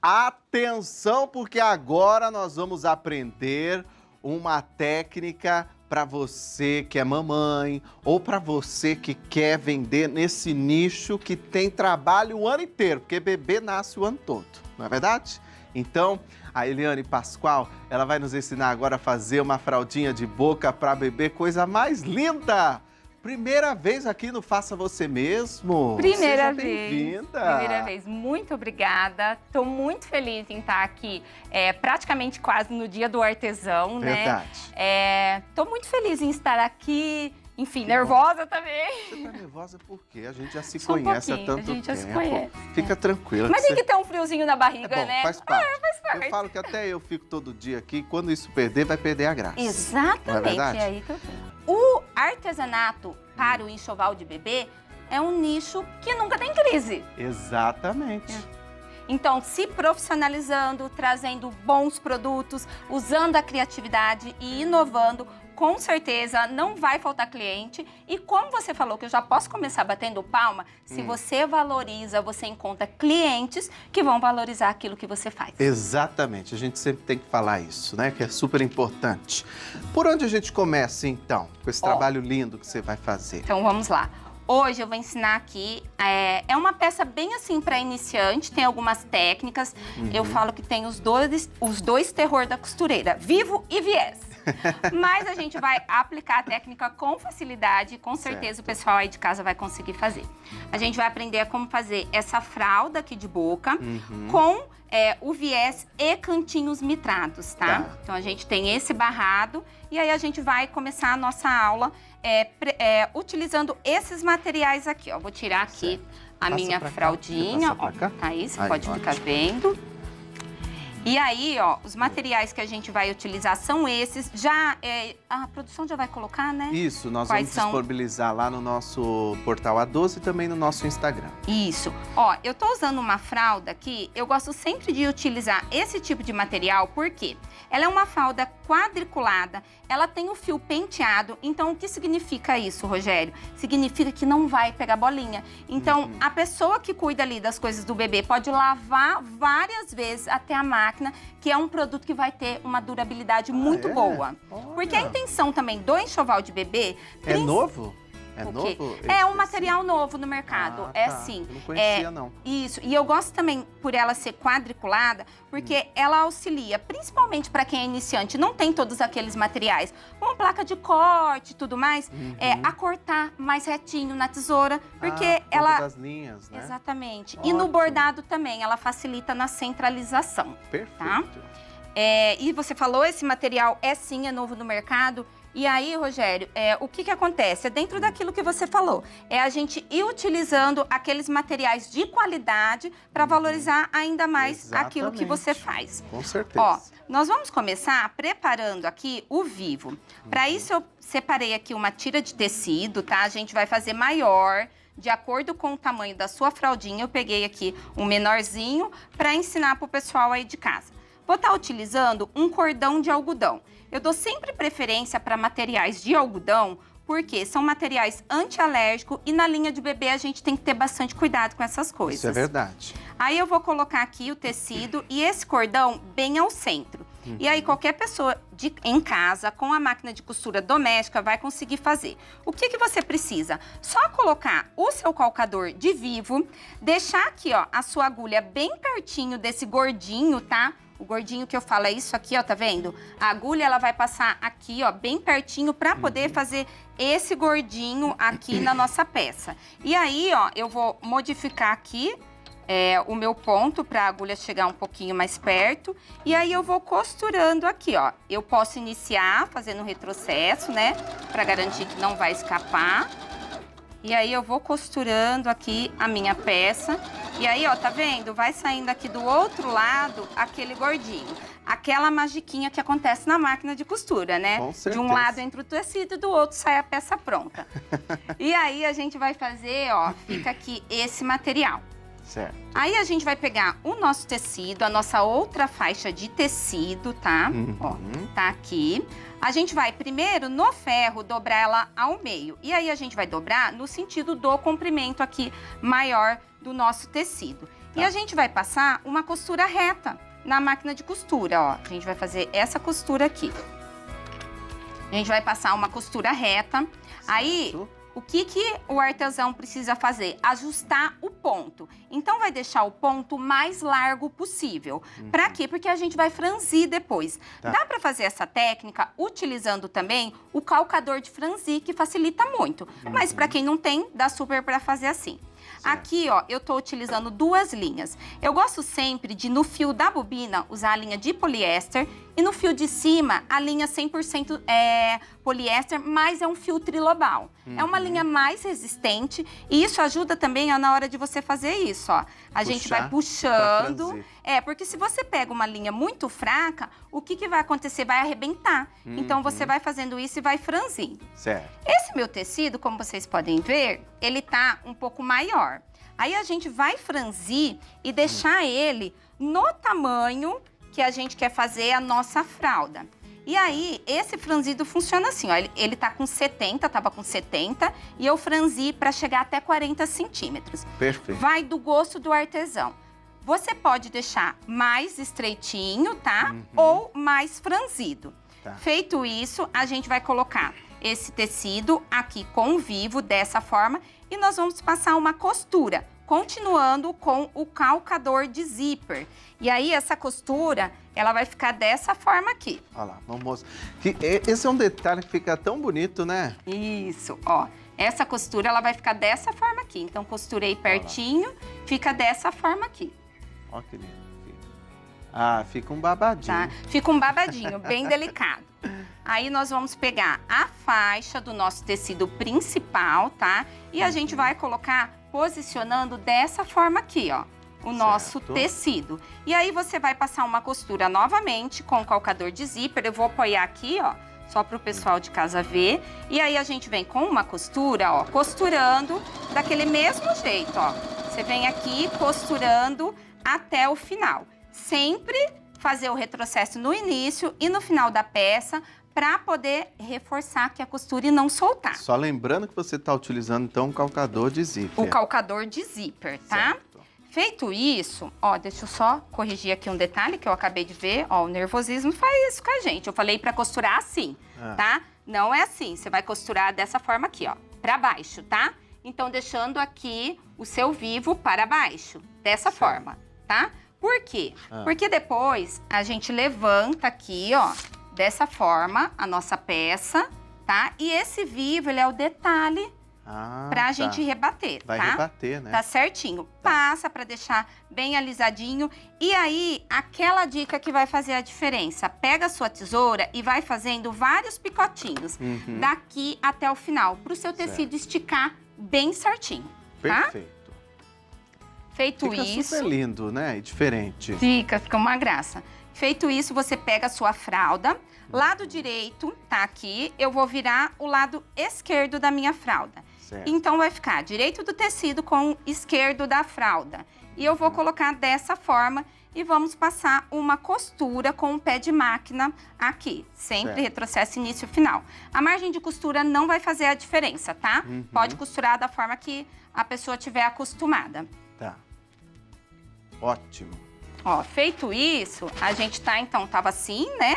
Atenção, porque agora nós vamos aprender uma técnica para você que é mamãe ou para você que quer vender nesse nicho que tem trabalho o ano inteiro, porque bebê nasce o ano todo, não é verdade? Então, a Eliane Pascoal, ela vai nos ensinar agora a fazer uma fraldinha de boca para bebê, coisa mais linda! Primeira vez aqui no Faça Você Mesmo. Primeira Seja bem-vinda. Primeira vez. Muito obrigada. Estou muito feliz em estar aqui, praticamente quase no dia do artesão, Verdade. né? Estou muito feliz em estar aqui. Enfim, que nervosa bom. também. Você tá nervosa por quê? A gente já se Só conhece há tanto tempo. A gente já se conhece. Fica tranquila. Mas tem que ter um friozinho na barriga, bom, né? Faz parte. Faz parte. Eu falo que até eu fico todo dia aqui. Quando isso perder, vai perder a graça. Exatamente. Não é verdade? É aí que eu tenho. O artesanato para o enxoval de bebê é um nicho que nunca tem crise. Exatamente. Então, se profissionalizando, trazendo bons produtos, usando a criatividade e inovando, com certeza não vai faltar cliente. E como você falou que eu já posso começar batendo palma, se você valoriza, você encontra clientes que vão valorizar aquilo que você faz. Exatamente, a gente sempre tem que falar isso, né? Que é super importante. Por onde a gente começa, então, com esse trabalho lindo que você vai fazer? Então, vamos lá. Hoje eu vou ensinar aqui, é uma peça bem assim para iniciante, tem algumas técnicas. Eu falo que tem os dois terror da costureira, vivo e viés. Mas a gente vai aplicar a técnica com facilidade e com certeza o pessoal aí de casa vai conseguir fazer. A gente vai aprender como fazer essa fralda aqui de boca com o viés e cantinhos mitrados, tá? Então a gente tem esse barrado e aí a gente vai começar a nossa aula utilizando esses materiais aqui, ó. Vou tirar aqui a minha fraldinha, ó. Tá aí, você pode ficar vendo. E aí, ó, os materiais que a gente vai utilizar são esses. A produção já vai colocar, né? Isso, nós vamos disponibilizar lá no nosso portal A12 e também no nosso Instagram. Isso. Ó, eu tô usando uma fralda aqui, eu gosto sempre de utilizar esse tipo de material, porque ela é uma fralda quadriculada, ela tem o fio penteado. Então, o que significa isso, Rogério? Significa que não vai pegar bolinha. Então, a pessoa que cuida ali das coisas do bebê pode lavar várias vezes até a máquina, que é um produto que vai ter uma durabilidade muito boa. Olha. Porque a intenção também do enxoval de bebê... É novo? É novo? É um material novo no mercado, sim. Eu não conhecia, não. Isso, e eu gosto também por ela ser quadriculada, porque ela auxilia, principalmente para quem é iniciante, não tem todos aqueles materiais, como placa de corte e tudo mais, a cortar mais retinho na tesoura, porque ela... das linhas, né? Exatamente. Ótimo. E no bordado também, ela facilita na centralização. Perfeito. Tá? E você falou, esse material é novo no mercado. E aí, Rogério, o que acontece? É dentro daquilo que você falou. É a gente ir utilizando aqueles materiais de qualidade para valorizar ainda mais aquilo que você faz. Com certeza. Ó, nós vamos começar preparando aqui o vivo. Para isso, eu separei aqui uma tira de tecido, tá? A gente vai fazer maior, de acordo com o tamanho da sua fraldinha. Eu peguei aqui um menorzinho para ensinar para o pessoal aí de casa. Vou estar utilizando um cordão de algodão. Eu dou sempre preferência para materiais de algodão, porque são materiais anti-alérgicos e na linha de bebê a gente tem que ter bastante cuidado com essas coisas. Isso é verdade. Aí eu vou colocar aqui o tecido e esse cordão bem ao centro. E aí qualquer pessoa em casa, com a máquina de costura doméstica, vai conseguir fazer. O que você precisa? Só colocar o seu calcador de vivo, deixar aqui, ó, a sua agulha bem pertinho desse gordinho, tá? O gordinho que eu falo é isso aqui, ó, tá vendo? A agulha, ela vai passar aqui, ó, bem pertinho pra poder fazer esse gordinho aqui na nossa peça. E aí, ó, eu vou modificar aqui o meu ponto pra agulha chegar um pouquinho mais perto. E aí eu vou costurando aqui, ó. Eu posso iniciar fazendo um retrocesso, né? Pra garantir que não vai escapar. E aí eu vou costurando aqui a minha peça. E aí, ó, tá vendo? Vai saindo aqui do outro lado aquele gordinho. Aquela magiquinha que acontece na máquina de costura, né? Com certeza. De um lado entra o tecido e do outro sai a peça pronta. E aí a gente vai fazer, ó, fica aqui esse material. Certo. Aí a gente vai pegar o nosso tecido, a nossa outra faixa de tecido, tá? Ó, tá aqui. A gente vai primeiro, no ferro, dobrar ela ao meio. E aí a gente vai dobrar no sentido do comprimento aqui maior do nosso tecido. E a gente vai passar uma costura reta na máquina de costura, ó. A gente vai fazer essa costura aqui. A gente vai passar uma costura reta. Aí, o que o artesão precisa fazer? Ajustar o ponto. Então, vai deixar o ponto mais largo possível. Pra quê? Porque a gente vai franzir depois. Dá pra fazer essa técnica utilizando também o calcador de franzir, que facilita muito. Mas pra quem não tem, dá super pra fazer assim. Aqui, ó, eu tô utilizando 2 linhas. Eu gosto sempre de, no fio da bobina, usar a linha de poliéster e no fio de cima, a linha 100% poliéster, mas é um fio trilobal. É uma linha mais resistente e isso ajuda também na hora de você fazer isso, ó. A gente vai puxando. Porque se você pega uma linha muito fraca, o que vai acontecer? Vai arrebentar. Então, você vai fazendo isso e vai franzindo. Certo. Esse meu tecido, como vocês podem ver, ele tá um pouco maior. Aí, a gente vai franzir e deixar ele no tamanho que a gente quer fazer a nossa fralda. E aí, esse franzido funciona assim, ó. Ele tá com 70, tava com 70, e eu franzi para chegar até 40 centímetros. Perfeito. Vai do gosto do artesão. Você pode deixar mais estreitinho, tá? Ou mais franzido. Feito isso, a gente vai colocar esse tecido aqui com vivo, dessa forma, e nós vamos passar uma costura, continuando com o calcador de zíper. E aí, essa costura, ela vai ficar dessa forma aqui. Olha lá, vamos mostrar. Esse é um detalhe que fica tão bonito, né? Isso, ó. Essa costura, ela vai ficar dessa forma aqui. Então, costurei pertinho, fica dessa forma aqui. Ó que lindo. Ah, fica um babadinho. Tá? Fica um babadinho, bem delicado. Aí, nós vamos pegar a faixa do nosso tecido principal, tá? E a gente vai colocar posicionando dessa forma aqui, ó. O nosso tecido. E aí, você vai passar uma costura novamente com o calcador de zíper. Eu vou apoiar aqui, ó, só para o pessoal de casa ver. E aí, a gente vem com uma costura, ó, costurando daquele mesmo jeito, ó. Você vem aqui costurando até o final. Sempre fazer o retrocesso no início e no final da peça para poder reforçar aqui a costura e não soltar. Só lembrando que você está utilizando, então, um calcador de zíper. O calcador de zíper, tá? Certo. Feito isso, ó, deixa eu só corrigir aqui um detalhe que eu acabei de ver. Ó, o nervosismo faz isso com a gente. Eu falei para costurar assim, tá? Não é assim, você vai costurar dessa forma aqui, ó, para baixo, tá? Então, deixando aqui o seu vivo para baixo, dessa forma, tá? Por quê? Porque depois a gente levanta aqui, ó, dessa forma, a nossa peça, tá? E esse vivo, ele é o detalhe pra gente rebater, tá? Vai rebater, né? Tá certinho. Passa pra deixar bem alisadinho. E aí, aquela dica que vai fazer a diferença. Pega a sua tesoura e vai fazendo vários picotinhos daqui até o final, pro seu tecido esticar bem certinho, tá? Perfeito. Feito Fica isso... super lindo, né? E diferente. Fica uma graça. Feito isso, você pega a sua fralda. Lado direito, tá aqui. Eu vou virar o lado esquerdo da minha fralda. Certo. Então, vai ficar direito do tecido com o esquerdo da fralda. E eu vou colocar dessa forma e vamos passar uma costura com o pé de máquina aqui. Sempre retrocesso início e final. A margem de costura não vai fazer a diferença, tá? Pode costurar da forma que a pessoa tiver acostumada. Tá. Ótimo. Ó, feito isso, a gente tá, então, tava assim, né?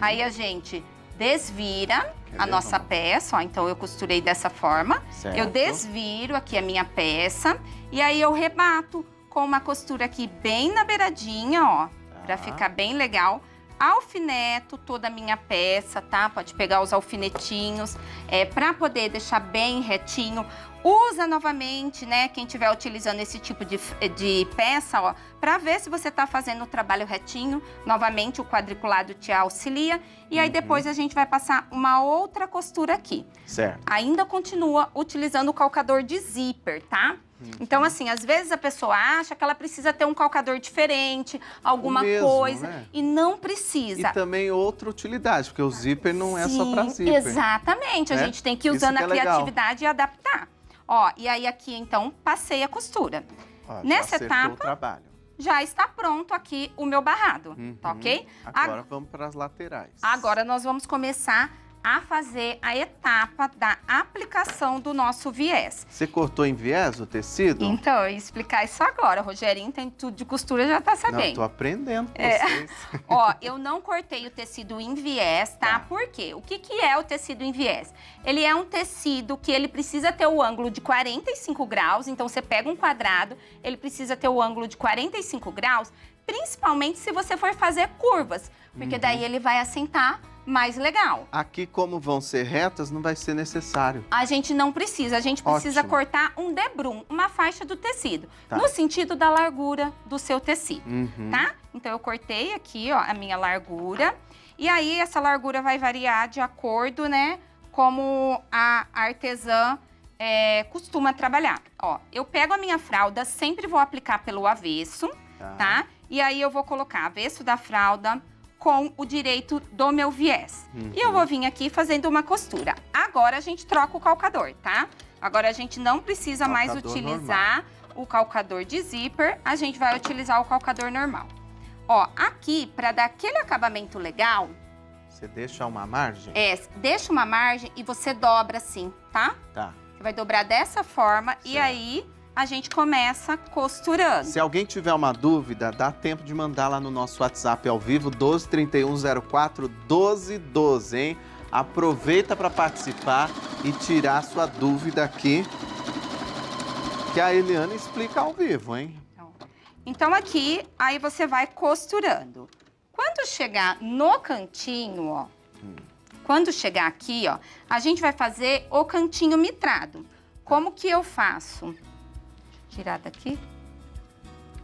Aí a gente desvira a nossa peça, ó. Então, eu costurei dessa forma. Certo. Eu desviro aqui a minha peça. E aí, eu rebato com uma costura aqui bem na beiradinha, ó. Pra ficar bem legal. Alfineto toda a minha peça, tá? Pode pegar os alfinetinhos, pra poder deixar bem retinho. Usa novamente, né, quem estiver utilizando esse tipo de peça, ó, pra ver se você tá fazendo o trabalho retinho. Novamente, o quadriculado te auxilia. E aí, depois, a gente vai passar uma outra costura aqui. Certo. Ainda continua utilizando o calcador de zíper, tá? Então, assim, às vezes a pessoa acha que ela precisa ter um calcador diferente, alguma coisa, né? E não precisa. E também outra utilidade, porque o zíper não é só para zíper. Exatamente, a gente tem que ir usando a criatividade e adaptar. Ó, e aí aqui, então, passei a costura. Ó, nessa etapa, o trabalho. já está pronto aqui o meu barrado, tá ok? Agora vamos para as laterais. Agora nós vamos começar a fazer a etapa da aplicação do nosso viés. Você cortou em viés o tecido? Então, eu ia explicar isso agora. O Rogerinho tem tudo de costura, já tá sabendo. Não, tô aprendendo com É. vocês. Ó, eu não cortei o tecido em viés, tá? Tá. Por quê? O que é o tecido em viés? Ele é um tecido que ele precisa ter o ângulo de 45 graus. Então, você pega um quadrado, ele precisa ter o ângulo de 45 graus, principalmente se você for fazer curvas. Porque daí ele vai assentar mais legal. Aqui, como vão ser retas, não vai ser necessário. A gente não precisa, a gente precisa Ótimo. cortar um debrum, uma faixa do tecido, Tá. no sentido da largura do seu tecido, Uhum. tá? Então, eu cortei aqui, ó, a minha largura. E aí, essa largura vai variar de acordo, né, como a artesã costuma trabalhar. Ó, eu pego a minha fralda, sempre vou aplicar pelo avesso, tá? E aí, eu vou colocar avesso da fralda com o direito do meu viés. E eu vou vir aqui fazendo uma costura. Agora, a gente troca o calcador, tá? Agora, a gente não precisa mais Calcador utilizar o calcador de zíper, a gente vai utilizar o calcador normal. Ó, aqui, para dar aquele acabamento legal, Você deixa uma margem? deixa uma margem e você dobra assim, tá? Tá. Você vai dobrar dessa forma e Certo. aí a gente começa costurando. Se alguém tiver uma dúvida, dá tempo de mandar lá no nosso WhatsApp ao vivo, 12 31 04 12 12, hein? Aproveita para participar e tirar sua dúvida aqui, que a Eliana explica ao vivo, hein? Então aqui, aí você vai costurando. Quando chegar no cantinho, ó, quando chegar aqui, ó, a gente vai fazer o cantinho mitrado. Como que eu faço? Tirar daqui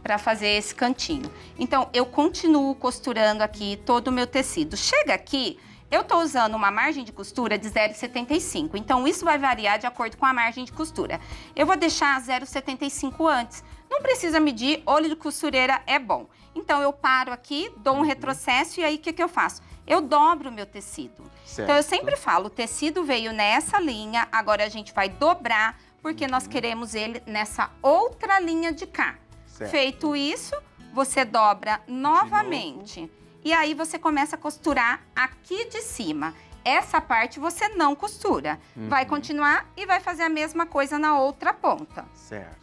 para fazer esse cantinho. Então, eu continuo costurando aqui todo o meu tecido. Chega aqui, eu tô usando uma margem de costura de 0,75. Então, isso vai variar de acordo com a margem de costura. Eu vou deixar 0,75 antes. Não precisa medir, olho de costureira é bom. Então, eu paro aqui, dou um retrocesso e aí o que eu faço? Eu dobro o meu tecido. Certo. Então, eu sempre falo, o tecido veio nessa linha, agora a gente vai dobrar, porque nós queremos ele nessa outra linha de cá. Certo. Feito isso, você dobra novamente. E aí, você começa a costurar aqui de cima. Essa parte você não costura. Vai continuar e vai fazer a mesma coisa na outra ponta. Certo.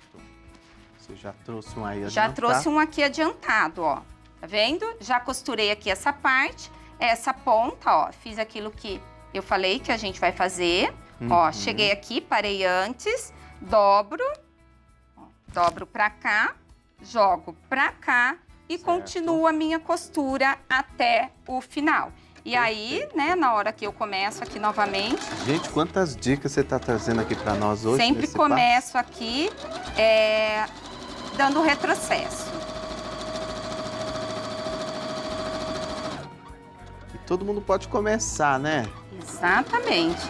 Você já trouxe um aí adiantado? Já trouxe um aqui adiantado, ó. Tá vendo? Já costurei aqui essa parte, essa ponta, ó. Fiz aquilo que eu falei que a gente vai fazer. Ó, cheguei aqui, parei antes, dobro, ó, dobro pra cá, jogo pra cá e Certo. continuo a minha costura até o final. E aí, né, na hora que eu começo aqui novamente, Gente, quantas dicas você está trazendo aqui para nós hoje? sempre nesse começo aqui dando retrocesso. passo? E todo mundo pode começar, né? Exatamente.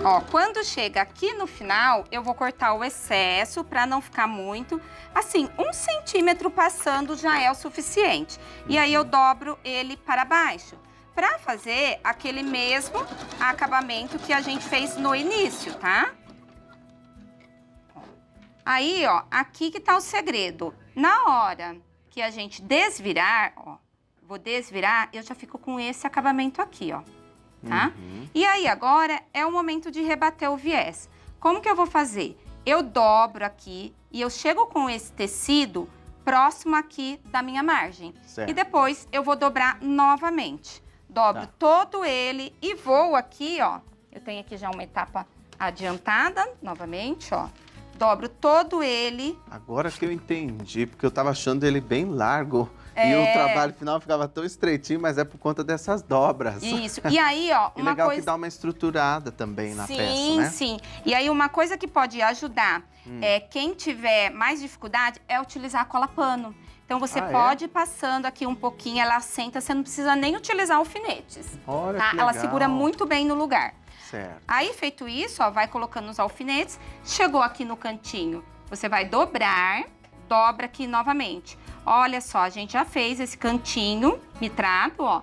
Ó, quando chega aqui no final, eu vou cortar o excesso para não ficar muito. Assim, 1 centímetro passando já é o suficiente. E aí eu dobro ele para baixo, para fazer aquele mesmo acabamento que a gente fez no início, tá? Aí, ó, aqui que tá o segredo. Na hora que a gente desvirar, ó, vou desvirar, eu já fico com esse acabamento aqui, ó, tá? E aí, agora é o momento de rebater o viés. Como que eu vou fazer? Eu dobro aqui e eu chego com esse tecido próximo aqui da minha margem. Certo. E depois eu vou dobrar novamente. Dobro Tá. todo ele e vou aqui, ó. Eu tenho aqui já uma etapa adiantada, novamente, ó. Dobro todo ele. Agora que eu entendi, porque eu tava achando ele bem largo e o trabalho final ficava tão estreitinho, mas é por conta dessas dobras. Isso. E aí, ó, E uma legal coisa... que dá uma estruturada também na sim, peça, né? Sim. E aí, uma coisa que pode ajudar quem tiver mais dificuldade é utilizar a cola pano. Então, você pode ir passando aqui um pouquinho, ela assenta, você não precisa nem utilizar alfinetes. Olha Tá? que Ela legal. segura muito bem no lugar. Certo. Aí, feito isso, ó, vai colocando os alfinetes, chegou aqui no cantinho, você vai dobrar, dobra aqui novamente. Olha só, a gente já fez esse cantinho mitrado, ó.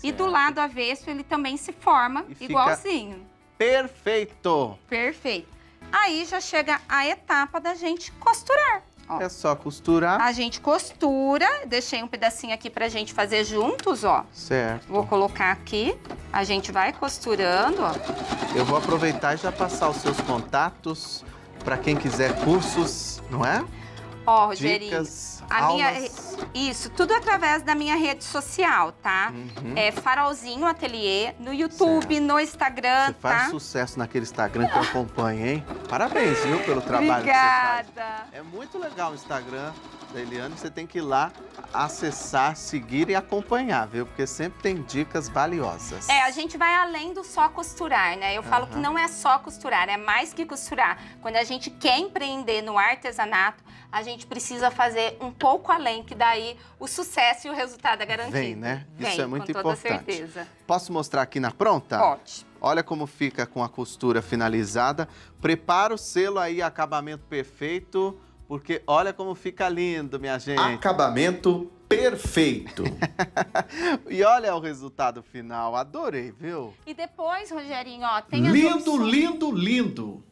E do Certo. lado avesso, ele também se forma E fica- igualzinho. Perfeito! Perfeito. Aí já chega a etapa da gente costurar. Ó. É só costurar. A gente costura, deixei um pedacinho aqui pra gente fazer juntos, ó. Certo. Vou colocar aqui, a gente vai costurando, ó. Eu vou aproveitar e já passar os seus contatos para quem quiser cursos, não é? Ó, Rogerinho, Dicas, aulas. Isso, tudo através da minha rede social, tá? Uhum. É Farolzinho Ateliê, no YouTube, Certo. no Instagram, Você faz tá? sucesso naquele Instagram que eu acompanho, hein? Parabéns, viu, pelo trabalho que você Obrigada. faz. É muito legal o Instagram da Eliane, você tem que ir lá acessar, seguir e acompanhar, viu? Porque sempre tem dicas valiosas. É, a gente vai além do só costurar, né? Eu falo que não é só costurar, é mais que costurar. Quando a gente quer empreender no artesanato, a gente precisa fazer um pouco além, que daí o sucesso e o resultado é garantido. Vem, né? Isso Vem, é muito com toda importante. certeza. Posso mostrar aqui na pronta? Pode. Olha como fica com a costura finalizada. Prepara o selo aí, acabamento perfeito, porque olha como fica lindo, minha gente. Acabamento perfeito. E olha o resultado final, adorei, viu? E depois, Rogerinho, ó, tem as Lindo, opções. lindo, lindo.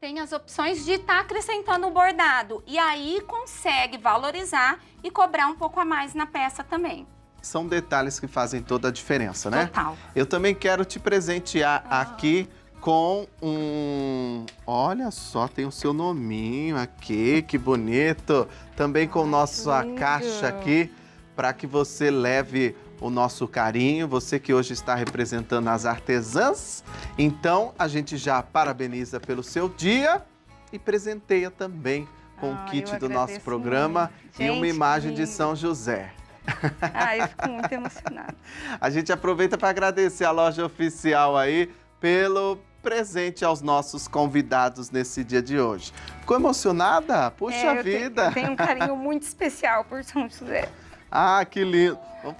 Tem as opções de estar acrescentando o bordado. E aí consegue valorizar e cobrar um pouco a mais na peça também. São detalhes que fazem toda a diferença, né? Total. Eu também quero te presentear aqui com um... Olha só, tem o seu nominho aqui, que bonito. Também com nossa lindo. caixa aqui, para que você leve o nosso carinho, você que hoje está representando as artesãs. Então, a gente já parabeniza pelo seu dia e presenteia também com o kit eu do nosso agradeço programa muito. e uma Gente, imagem que de lindo. São José. Ai, eu fico muito emocionada. A gente aproveita para agradecer a loja oficial aí pelo presente aos nossos convidados nesse dia de hoje. Ficou emocionada? Puxa eu vida! Eu tenho um carinho muito especial por São José. Ah, que lindo! Não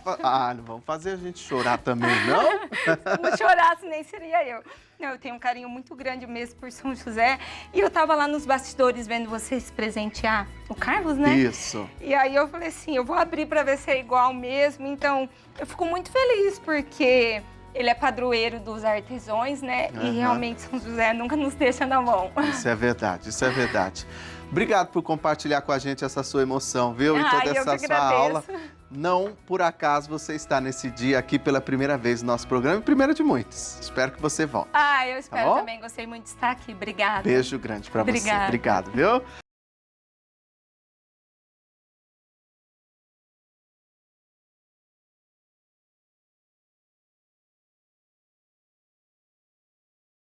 vamos fazer a gente chorar também, não? Se não chorasse, nem seria eu. Não, eu tenho um carinho muito grande mesmo por São José. E eu tava lá nos bastidores vendo vocês presentear o Carlos, né? Isso. E aí eu falei assim, eu vou abrir pra ver se é igual mesmo. Então, eu fico muito feliz porque ele é padroeiro dos artesãos, né? Aham. E realmente São José nunca nos deixa na mão. Isso é verdade, isso é verdade. Obrigado por compartilhar com a gente essa sua emoção, viu? E toda Ai, eu essa que sua aula. agradeço. Não por acaso você está nesse dia aqui pela primeira vez no nosso programa e primeira de muitos. Espero que você volte. Ah, eu espero bom? também. Gostei muito de estar aqui. Obrigada. Beijo grande pra você. Obrigada. Obrigado, viu?